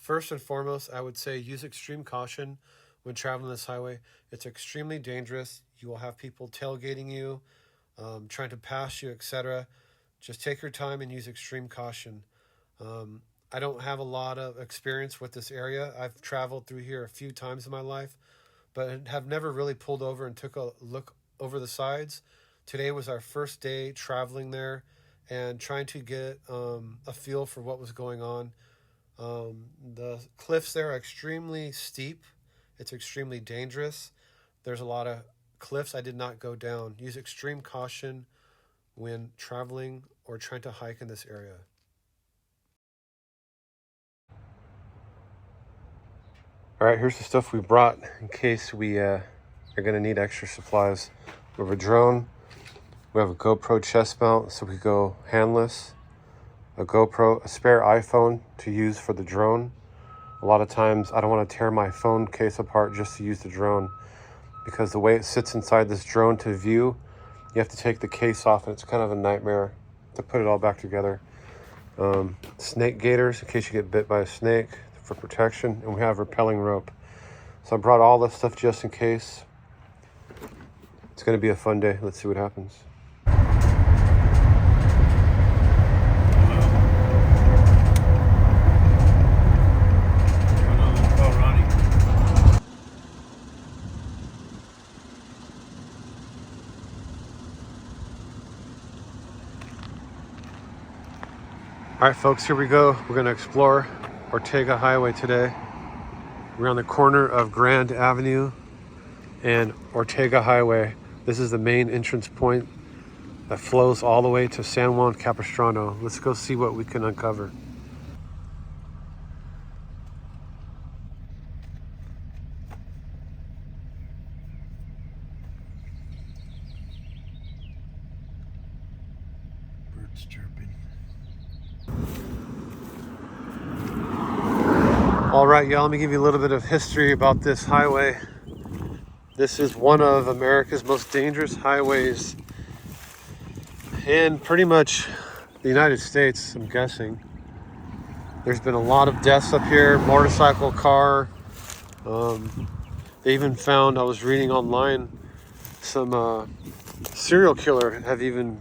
First and foremost, I would say use extreme caution when traveling this highway. It's extremely dangerous. You will have people tailgating you, trying to pass you, etc. Just take your time and use extreme caution. I don't have a lot of experience with this area. I've traveled through here a few times in my life, but have never really pulled over and took a look over the sides. Today was our first day traveling there and trying to get a feel for what was going on. The cliffs there are extremely steep. It's extremely dangerous. There's a lot of cliffs I did not go down. Use extreme caution when traveling or trying to hike in this area. All right, here's the stuff we brought in case we are going to need extra supplies. We have a drone. We have a GoPro chest mount so we go handless. A GoPro, a spare iPhone to use for the drone. A lot of times I don't want to tear my phone case apart just to use the drone, because the way it sits inside this drone to view, you have to take the case off and it's kind of a nightmare to put it all back together. Snake gaiters in case you get bit by a snake for protection, and we have rappelling rope. So I brought all this stuff just in case. It's going to be a fun day. Let's see what happens. All right, folks, here we go. We're going to explore Ortega Highway today. We're on the corner of Grand Avenue and Ortega Highway. This is the main entrance point that flows all the way to San Juan Capistrano. Let's go see what we can uncover. Birds chirping. All right, y'all, let me give you a little bit of history about this highway. This is one of America's most dangerous highways in pretty much the United States, I'm guessing. There's been a lot of deaths up here, motorcycle, car. They even found, I was reading online, some serial killers have even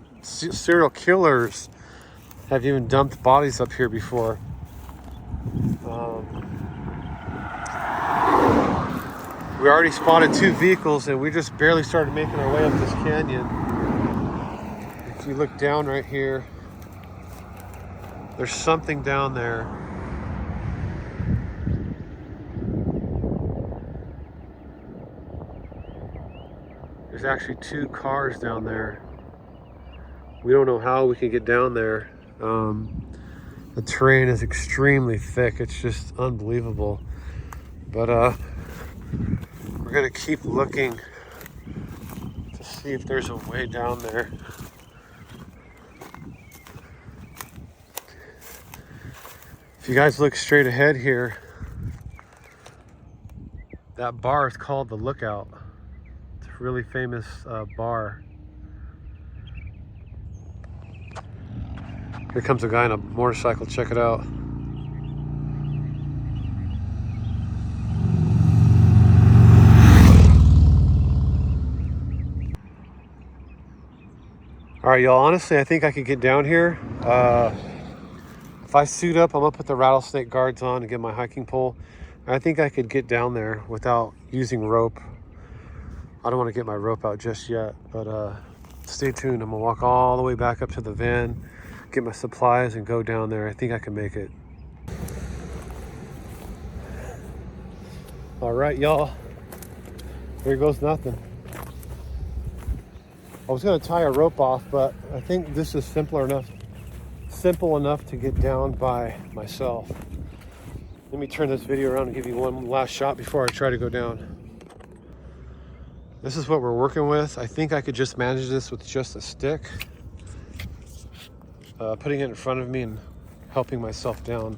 dumped bodies up here before. We already spotted 2 vehicles and we just barely started making our way up this canyon. If you look down right here, there's something down there. There's actually 2 cars down there. We don't know how we can get down there. The terrain is extremely thick. It's just unbelievable. But we're gonna keep looking to see if there's a way down there. If you guys look straight ahead here, that bar is called the Lookout. It's a really famous bar. Here comes a guy on a motorcycle. Check it out. All right, y'all, honestly, I think I could get down here. If I suit up, I'm gonna put the rattlesnake guards on and get my hiking pole. I think I could get down there without using rope. I don't want to get my rope out just yet, but stay tuned. I'm gonna walk all the way back up to the van, get my supplies, and go down there. I think I can make it. All right, y'all, here goes nothing. I was gonna tie a rope off, but I think this is simple enough to get down by myself. Let me turn this video around and give you one last shot before I try to go down. This is what we're working with. I think I could just manage this with just a stick. Putting it in front of me and helping myself down.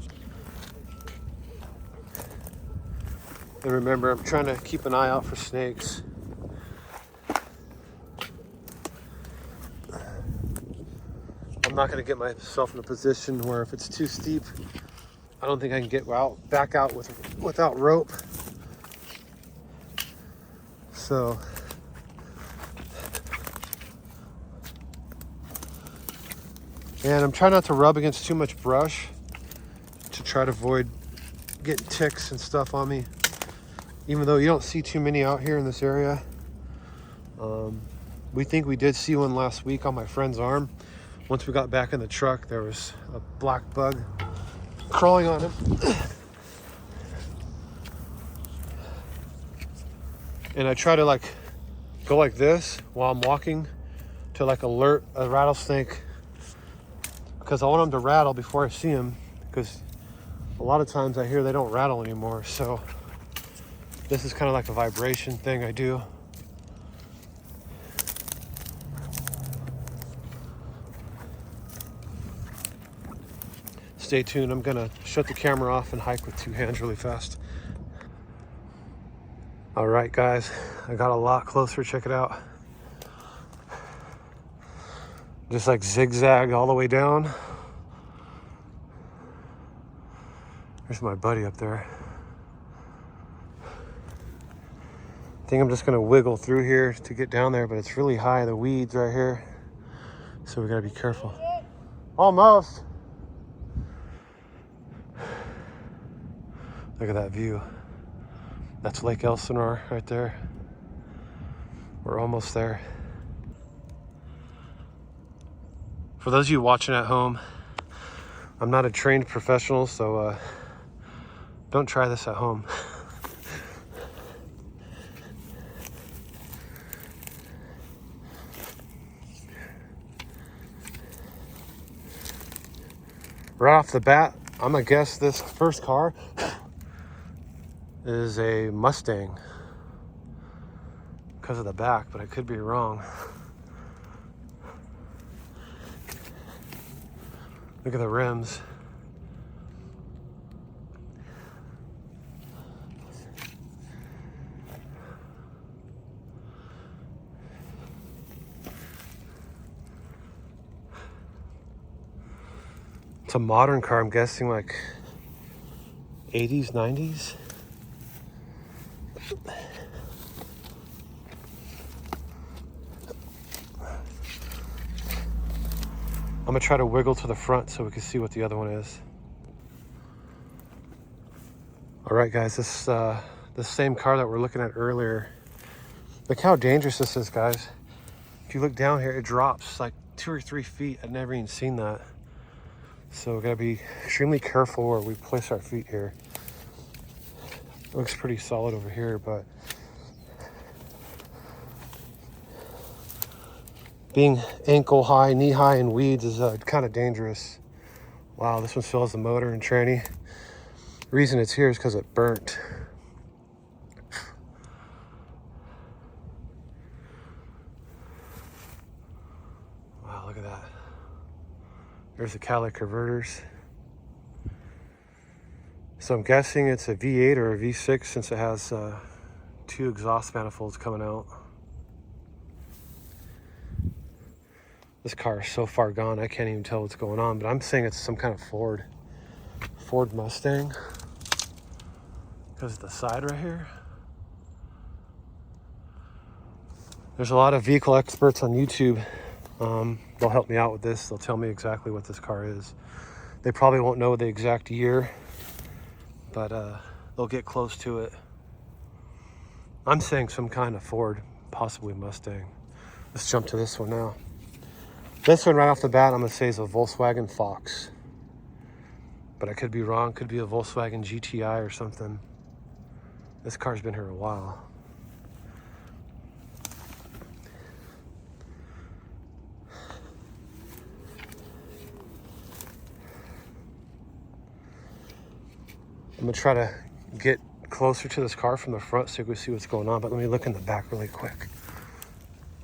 And remember, I'm trying to keep an eye out for snakes. I'm not going to get myself in a position where if it's too steep, I don't think I can get back out without rope. So and I'm trying not to rub against too much brush to try to avoid getting ticks and stuff on me, even though you don't see too many out here in this area. We think we did see one last week on my friend's arm. Once we got back in the truck, there was a black bug crawling on him. And I try to like go like this while I'm walking to like alert a rattlesnake, because I want them to rattle before I see them, because a lot of times I hear they don't rattle anymore. So this is kind of like a vibration thing I do. Stay tuned. I'm gonna shut the camera off and hike with two hands really fast. All right, guys, I got a lot closer. Check it out. Just like zigzag all the way down. There's my buddy up there. I think I'm just gonna wiggle through here to get down there, but it's really high, the weeds right here. So we gotta be careful. Almost. Look at that view. That's Lake Elsinore right there. We're almost there. For those of you watching at home, I'm not a trained professional, so don't try this at home. Right off the bat, I'm gonna guess this first car is a Mustang because of the back, but I could be wrong. Look at the rims. It's a modern car, I'm guessing like 80s, 90s. I'm gonna try to wiggle to the front so we can see what the other one is. All right, guys, this same car that we're looking at earlier. Look how dangerous this is, guys. If you look down here, it drops like 2 or 3 feet. I've never even seen that. So we gotta be extremely careful where we place our feet here. It looks pretty solid over here, but being ankle high, knee high in weeds is kind of dangerous. Wow, this one still has the motor and tranny. The reason it's here is because it burnt. Wow, look at that. There's the catalytic converters. So I'm guessing it's a V8 or a V6 since it has 2 exhaust manifolds coming out. This car is so far gone, I can't even tell what's going on, but I'm saying it's some kind of Ford Mustang because of the side right here. There's a lot of vehicle experts on YouTube. They'll help me out with this. They'll tell me exactly what this car is. They probably won't know the exact year, but they'll get close to it. I'm saying some kind of Ford, possibly Mustang. Let's jump to this one now. This one right off the bat, I'm gonna say is a Volkswagen Fox. But I could be wrong, could be a Volkswagen GTI or something. This car's been here a while. I'm gonna try to get closer to this car from the front so you can see what's going on, but let me look in the back really quick.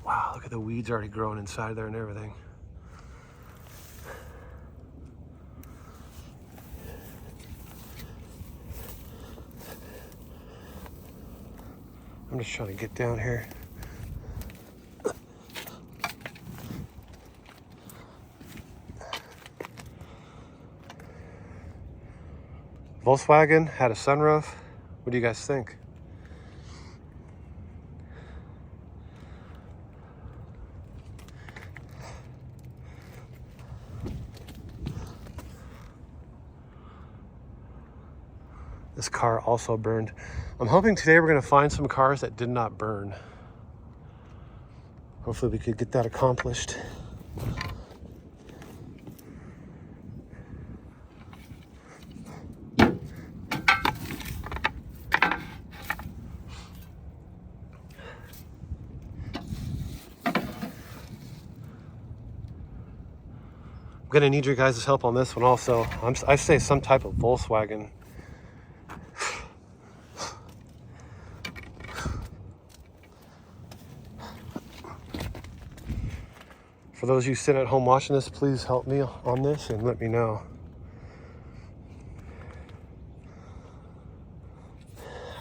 Wow, look at the weeds already growing inside there and everything. I'm just trying to get down here. Volkswagen, had a sunroof. What do you guys think? This car also burned. I'm hoping today we're going to find some cars that did not burn. Hopefully we could get that accomplished. I'm going to need your guys' help on this one also. I say some type of Volkswagen. For those of you sitting at home watching this, please help me on this and let me know.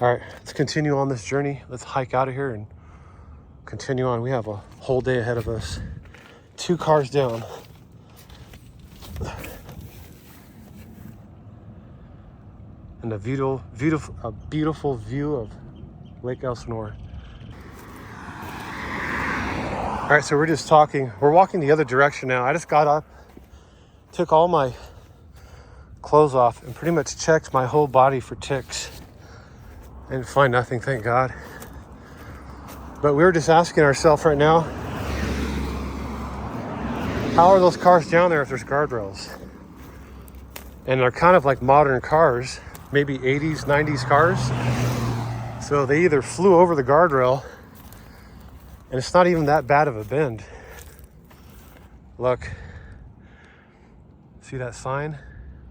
All right, let's continue on this journey. Let's hike out of here and continue on. We have a whole day ahead of us. 2 cars down. And a beautiful view of Lake Elsinore. All right, so we're just talking. We're walking the other direction now. I just got up, took all my clothes off, and pretty much checked my whole body for ticks. I didn't find nothing, thank God. But we were just asking ourselves right now, how are those cars down there if there's guardrails? And they're kind of like modern cars, maybe 80s, 90s cars. So they either flew over the guardrail, and it's not even that bad of a bend. Look, see that sign?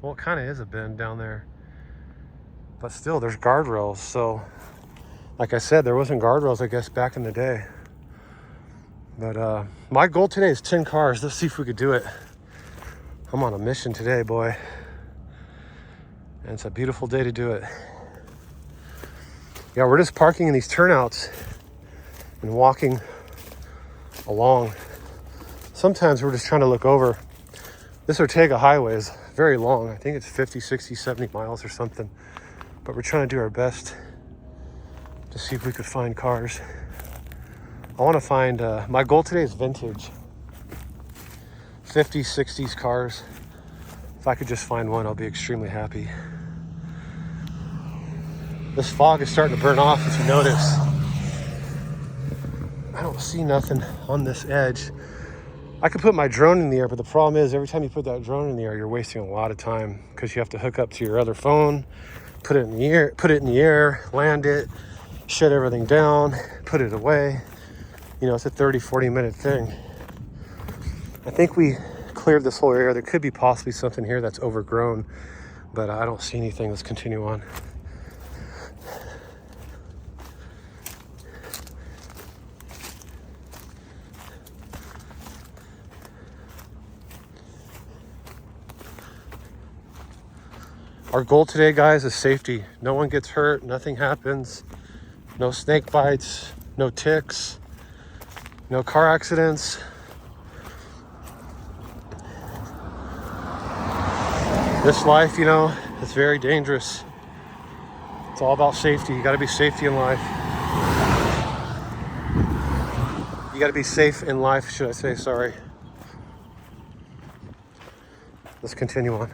Well, it kind of is a bend down there. But still, there's guardrails. So, like I said, there wasn't guardrails, I guess, back in the day. But my goal today is 10 cars. Let's see if we could do it. I'm on a mission today, boy. And it's a beautiful day to do it. Yeah, we're just parking in these turnouts and walking along. Sometimes we're just trying to look over. This Ortega highway is very long. I think it's 50, 60, 70 miles or something. But we're trying to do our best to see if we could find cars. I want to find, my goal today is vintage. 50s, 60s cars. If I could just find one, I'll be extremely happy. This fog is starting to burn off, if you notice. I don't see nothing on this edge. I could put my drone in the air, but the problem is every time you put that drone in the air, you're wasting a lot of time because you have to hook up to your other phone, put it in the air, land it, shut everything down, put it away. You know, it's a 30, 40-minute thing. I think we cleared this whole area. There could be possibly something here that's overgrown, but I don't see anything. Let's continue on. Our goal today, guys, is safety. No one gets hurt, nothing happens, no snake bites, no ticks, no car accidents. This life, you know, it's very dangerous. It's all about safety. You gotta be safety in life. You gotta be safe in life, should I say, sorry. Let's continue on.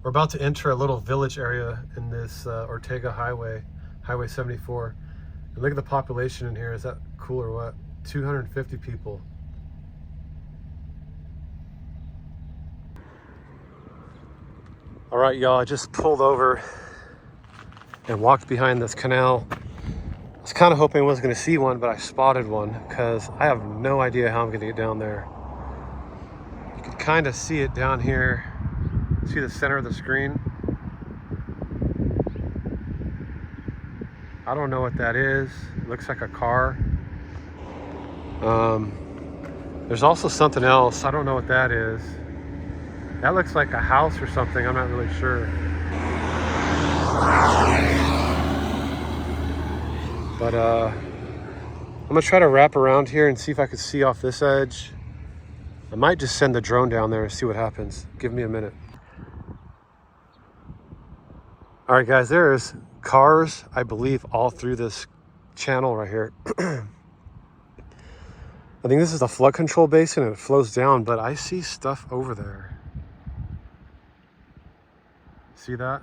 We're about to enter a little village area in this Ortega highway, Highway 74. And look at the population in here. Is that cool or what? 250 people. All right, y'all, I just pulled over and walked behind this canal. I was kind of hoping I wasn't going to see one, but I spotted one because I have no idea how I'm going to get down there. You can kind of see it down here. See the center of the screen? I don't know what that is. It looks like a car. There's also something else. I don't know what that is. That looks like a house or something. I'm not really sure. But I'm gonna try to wrap around here and see if I could see off this edge. I might just send the drone down there and see what happens. Give me a minute. All right, guys, there's cars, I believe, all through this channel right here. I think this is the flood control basin and it flows down, but I see stuff over there. See that?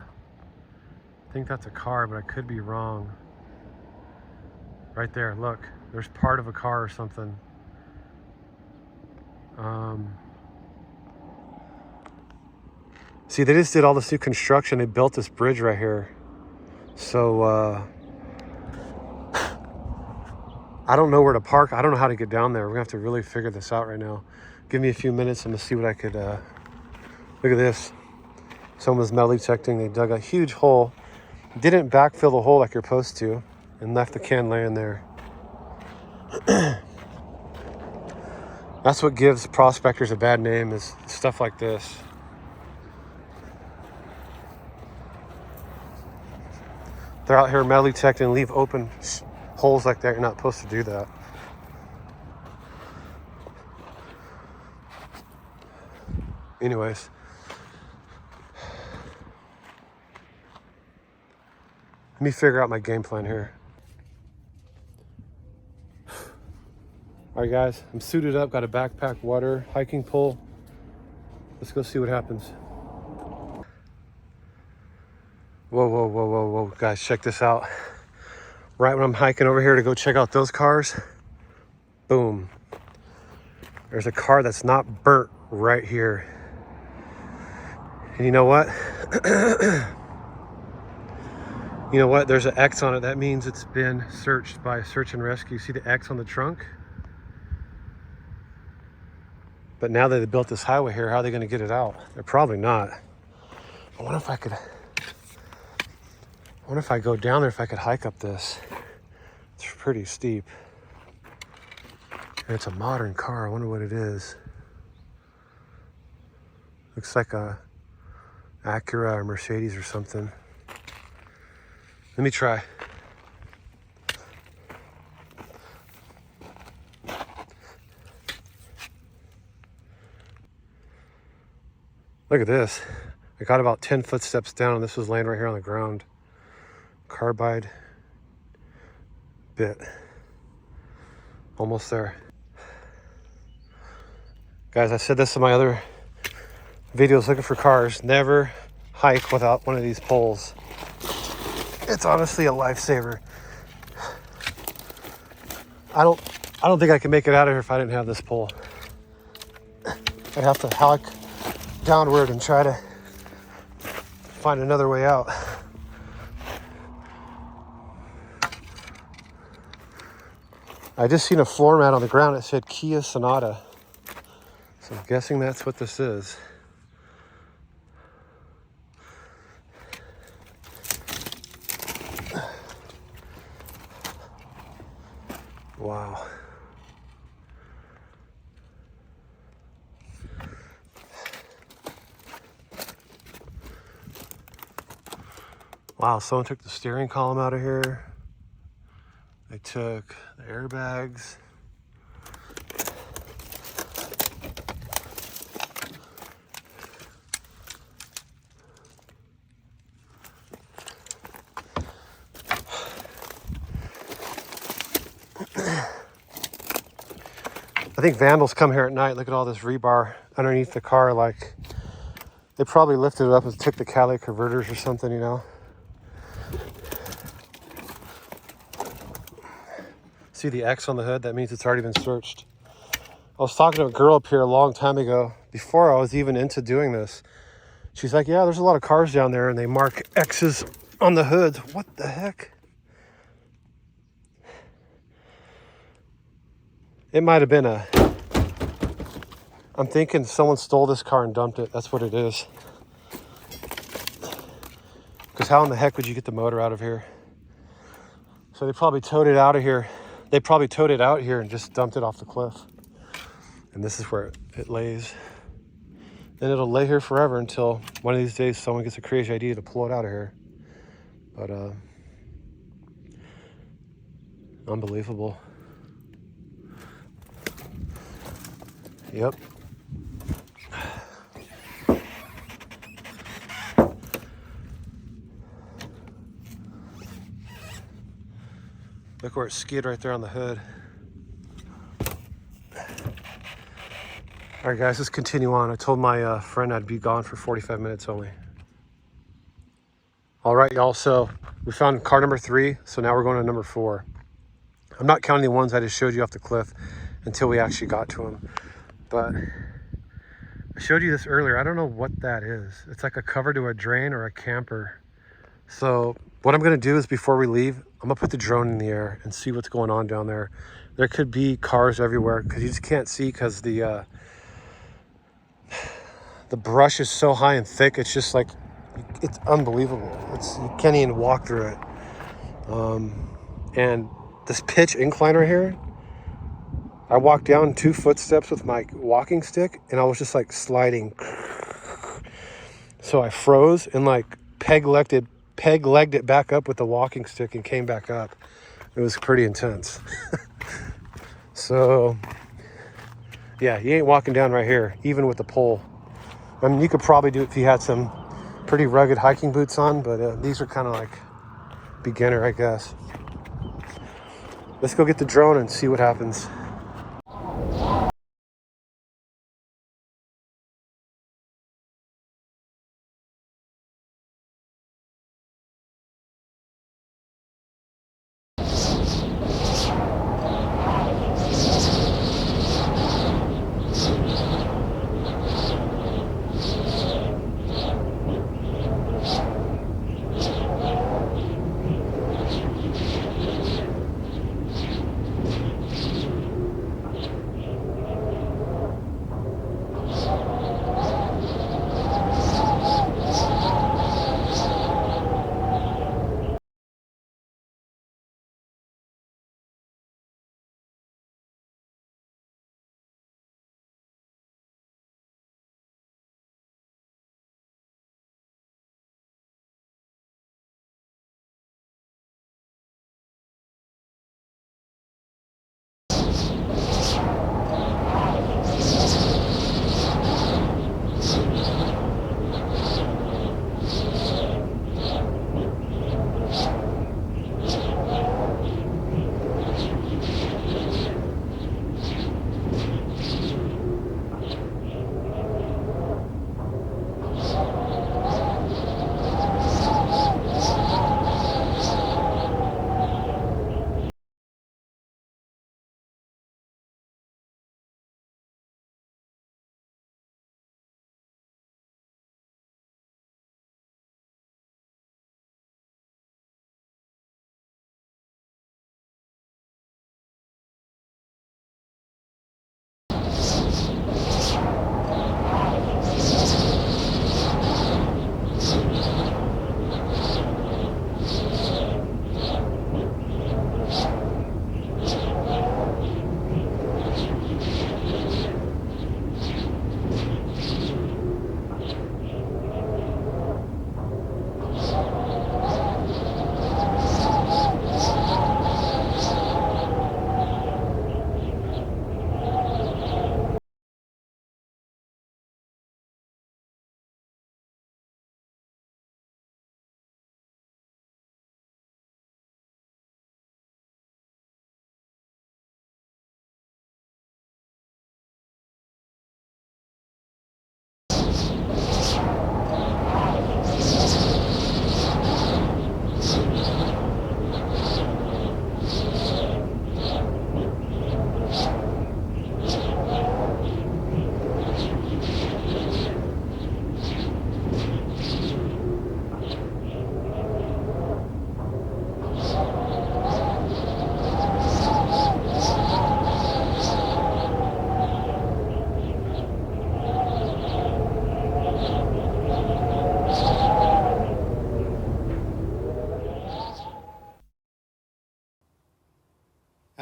I think that's a car, but I could be wrong. Right there, look, there's part of a car or something. See, they just did all this new construction. They built this bridge right here. So, I don't know where to park. I don't know how to get down there. We're gonna have to really figure this out right now. Give me a few minutes. I'm gonna see what I could, look at this. Someone was metal detecting. They dug a huge hole. Didn't backfill the hole like you're supposed to and left the can laying there. That's what gives prospectors a bad name, is stuff like this. They're out here metal detecting and leave open holes like that. You're not supposed to do that. Anyways. Let me figure out my game plan here. All right, guys, I'm suited up, got a backpack, water, hiking pole. Let's go see what happens. Whoa, whoa, whoa, whoa, whoa. Guys, check this out. Right when I'm hiking over here to go check out those cars, boom. There's a car that's not burnt right here. And you know what? You know what? There's an X on it. That means it's been searched by search and rescue. See the X on the trunk? But now that they built this highway here, how are they going to get it out? They're probably not. I wonder if I could... I wonder if I go down there, if I could hike up this. It's pretty steep. And it's a modern car. I wonder what it is. Looks like a Acura or Mercedes or something. Let me try. Look at this. I got about 10 footsteps down and this was laying right here on the ground. Carbide bit. Almost there. Guys, I said this in my other videos looking for cars. Never hike without one of these poles. It's honestly a lifesaver. I don't think I can make it out of here if I didn't have this pole. I'd have to hike downward and try to find another way out. I just seen a floor mat on the ground that said Kia Sonata. So I'm guessing that's what this is. Wow. Wow, someone took the steering column out of here. They took the airbags. I think vandals come here at night. Look at all this rebar underneath the car. Like, they probably lifted it up and took the catalytic converters or something, you know. See the X on the hood? That means it's already been searched. I was talking to a girl up here a long time ago, before I was even into doing this. She's like, yeah, there's a lot of cars down there and they mark X's on the hoods. What the heck? It might have been I'm thinking someone stole this car and dumped it. That's what it is. Because how in the heck would you get the motor out of here? So they probably towed it out of here. They probably towed it out here and just dumped it off the cliff. And this is where it lays. And it'll lay here forever until one of these days someone gets a crazy idea to pull it out of here. But unbelievable. Yep. Look where it skid right there on the hood. All right, guys, let's continue on. I told my friend I'd be gone for 45 minutes only. All right, y'all, so we found car number 3, so now we're going to number 4. I'm not counting the ones I just showed you off the cliff until we actually got to them. But I showed you this earlier. I don't know what that is. It's like a cover to a drain or a camper. So what I'm gonna do is before we leave, I'm gonna put the drone in the air and see what's going on down there. There could be cars everywhere because you just can't see because the brush is so high and thick. It's just like, it's unbelievable. You can't even walk through it. And this pitch incline right here, I walked down 2 footsteps with my walking stick and I was just like sliding. So I froze and like peg-legged it back up with the walking stick and came back up. It was pretty intense. So yeah, you ain't walking down right here, even with the pole. I mean, you could probably do it if you had some pretty rugged hiking boots on, but these are kind of like beginner, I guess. Let's go get the drone and see what happens.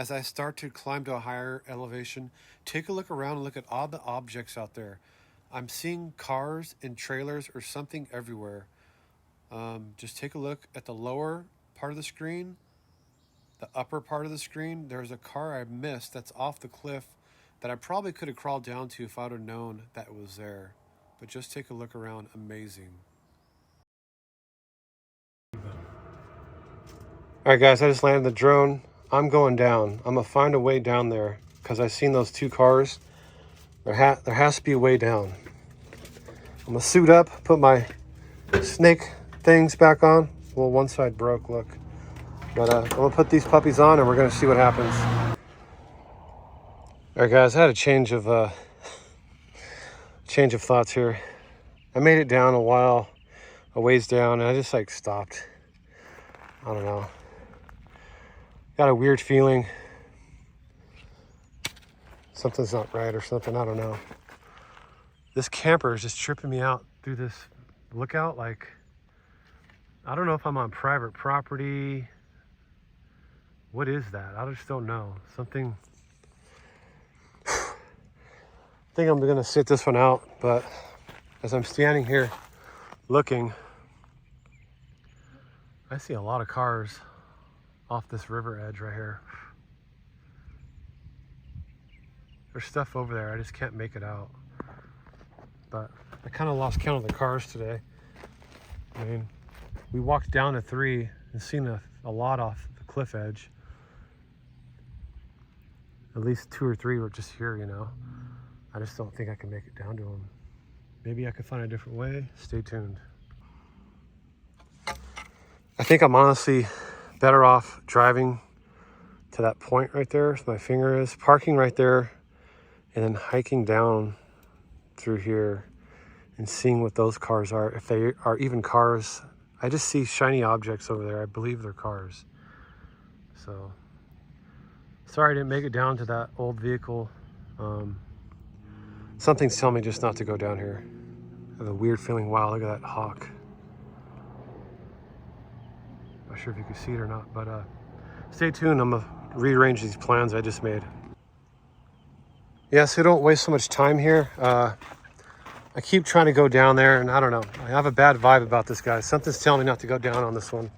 as I start to climb to a higher elevation, take a look around and look at all the objects out there. I'm seeing cars and trailers or something everywhere. Just take a look at the lower part of the screen, the upper part of the screen. There's a car I missed that's off the cliff that I probably could have crawled down to if I would have known that it was there. But just take a look around. Amazing. All right, guys, I just landed the drone. I'm going down. I'm gonna find a way down there because I've seen those two cars. There has to be a way down. I'm gonna suit up, put my snake things back on. Well, one side broke, look. But I'm gonna put these puppies on and we're gonna see what happens. All right, guys, I had a change of thoughts here. I made it down a ways down, and I just like stopped. I don't know. Got a weird feeling. Something's not right or something, I don't know. This camper is just tripping me out through this lookout. Like, I don't know if I'm on private property. What is that? I just don't know. Something. I think I'm gonna sit this one out, but as I'm standing here looking, I see a lot of cars off this river edge right here. There's stuff over there. I just can't make it out. But I kind of lost count of the cars today. I mean, we walked down to 3 and seen a lot off the cliff edge. At least 2 or 3 were just here, you know. I just don't think I can make it down to them. Maybe I could find a different way. Stay tuned. I think I'm honestly better off driving to that point right there, so my finger is, parking right there, and then hiking down through here and seeing what those cars are, if they are even cars. I just see shiny objects over there. I believe they're cars. So, sorry I didn't make it down to that old vehicle. Something's telling me just not to go down here. I have a weird feeling. Wow, look at that hawk. Not sure if you can see it or not, but stay tuned. I'm gonna rearrange these plans I just made. Yeah, so don't waste so much time here. I keep trying to go down there, and I don't know. I have a bad vibe about this, guy. Something's telling me not to go down on this one.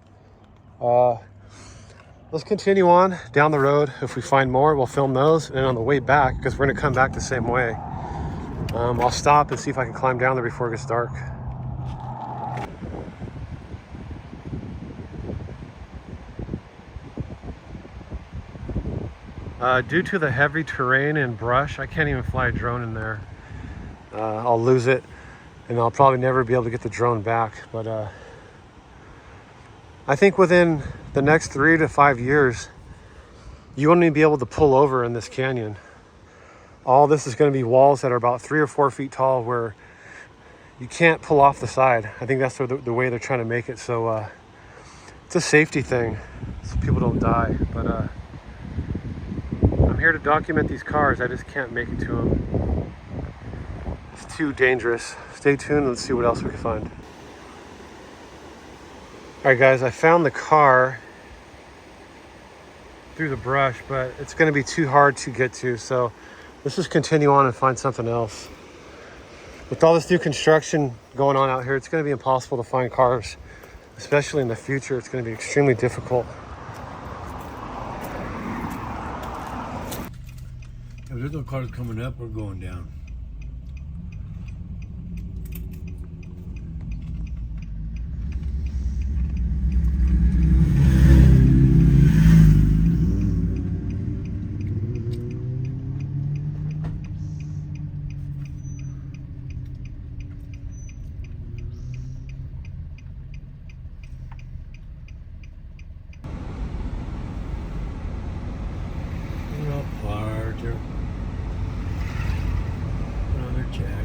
Let's continue on down the road. If we find more, we'll film those. And on the way back, because we're gonna come back the same way, I'll stop and see if I can climb down there before it gets dark. Due to the heavy terrain and brush, I can't even fly a drone in there. I'll lose it, and I'll probably never be able to get the drone back. But I think within the next 3 to 5 years, you won't even be able to pull over in this canyon. All this is going to be walls that are about 3 or 4 feet tall where you can't pull off the side. I think that's the way they're trying to make it. So it's a safety thing so people don't die. But I'm here to document these cars. I just can't make it to them. It's too dangerous. Stay tuned. Let's see what else we can find. All right, guys, I found the car through the brush, but it's going to be too hard to get to. So let's just continue on and find something else. With all this new construction going on out here, it's going to be impossible to find cars, especially in the future. It's going to be extremely difficult. If there's no cars coming up, we're going down.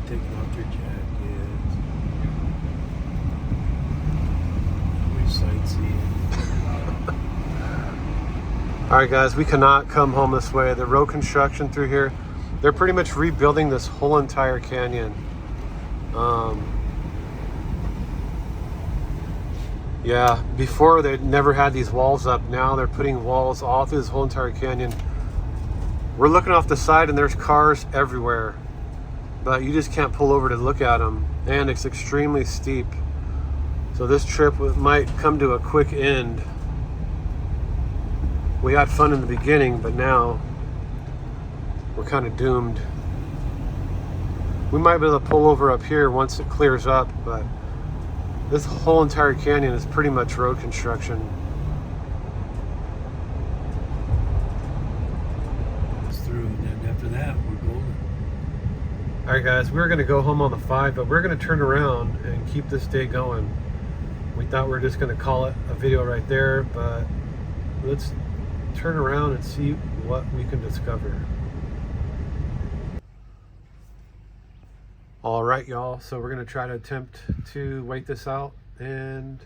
Taking off their jackets. We sightseeing. All right, guys, we cannot come home this way. The road construction through here, they're pretty much rebuilding this whole entire canyon. Yeah, before they never had these walls up. Now they're putting walls all through this whole entire canyon. We're looking off the side and there's cars everywhere, but you just can't pull over to look at them, and it's extremely steep. So this trip might come to a quick end. We had fun in the beginning, but now we're kind of doomed. We might be able to pull over up here once it clears up, but this whole entire canyon is pretty much road construction. It's through, and then after that, we're golden. All right, guys, we're going to go home on the 5, but we're going to turn around and keep this day going. We thought we were just going to call it a video right there, but let's turn around and see what we can discover. All right, y'all, so we're going to try to attempt to wait this out, and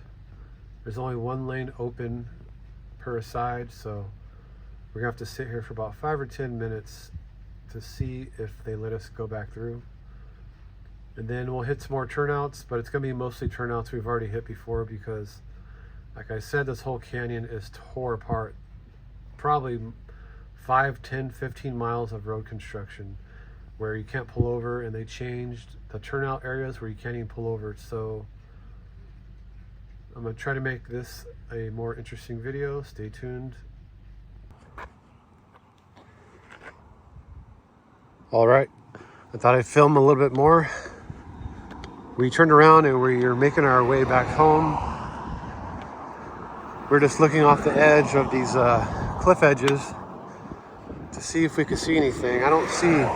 there's only one lane open per side, so we're going to have to sit here for about 5 or 10 minutes to see if they let us go back through. And then we'll hit some more turnouts, but it's going to be mostly turnouts we've already hit before because, like I said, this whole canyon is tore apart. Probably 5, 10, 15 miles of road construction where you can't pull over, and they changed the turnout areas where you can't even pull over. So I'm going to try to make this a more interesting video. Stay tuned. All right, I thought I'd film a little bit more. We turned around and we're making our way back home. We're just looking off the edge of these cliff edges to see if we could see anything. I don't see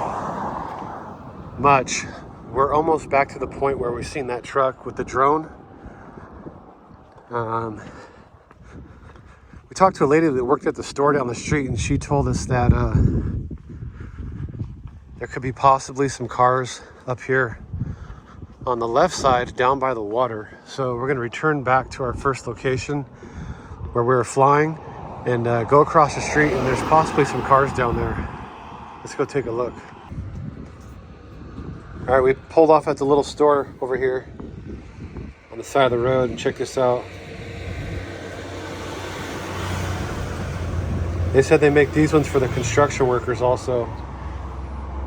much. We're almost back to the point where we've seen that truck with the drone. We talked to a lady that worked at the store down the street, and she told us that there could be possibly some cars up here on the left side down by the water. So we're going to return back to our first location where we were flying and go across the street, and there's possibly some cars down there. Let's go take a look. All right, we pulled off at the little store over here on the side of the road, and check this out. They said they make these ones for the construction workers also.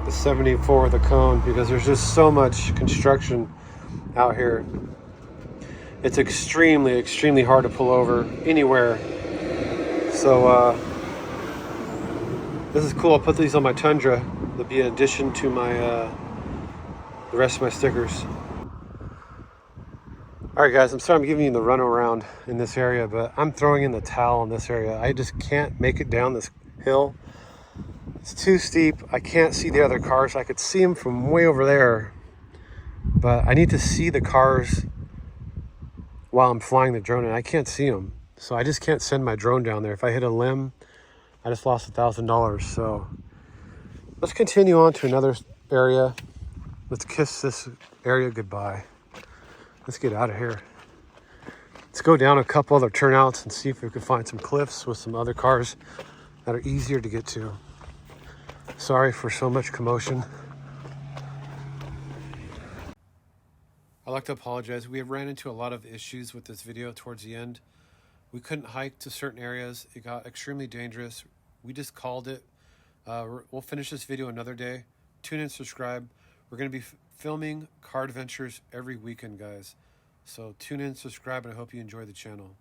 The 74 with a cone, because there's just so much construction out here. It's extremely, extremely hard to pull over anywhere. So this is cool. I'll put these on my Tundra. They'll be in addition to my the rest of my stickers. All right, guys, I'm sorry I'm giving you the run around in this area, but I'm throwing in the towel in this area. I just can't make it down this hill. It's too steep. I can't see the other cars. I could see them from way over there, but I need to see the cars while I'm flying the drone, and I can't see them. So I just can't send my drone down there. If I hit a limb, I just lost $1,000. So let's continue on to another area. Let's kiss this area goodbye. Let's get out of here. Let's go down a couple other turnouts and see if we can find some cliffs with some other cars that are easier to get to. Sorry for so much commotion. I'd like to apologize. We have ran into a lot of issues with this video towards the end. We couldn't hike to certain areas. It got extremely dangerous. We just called it. We'll finish this video another day. Tune in, subscribe. We're going to be filming car adventures every weekend, guys. So tune in, subscribe, and I hope you enjoy the channel.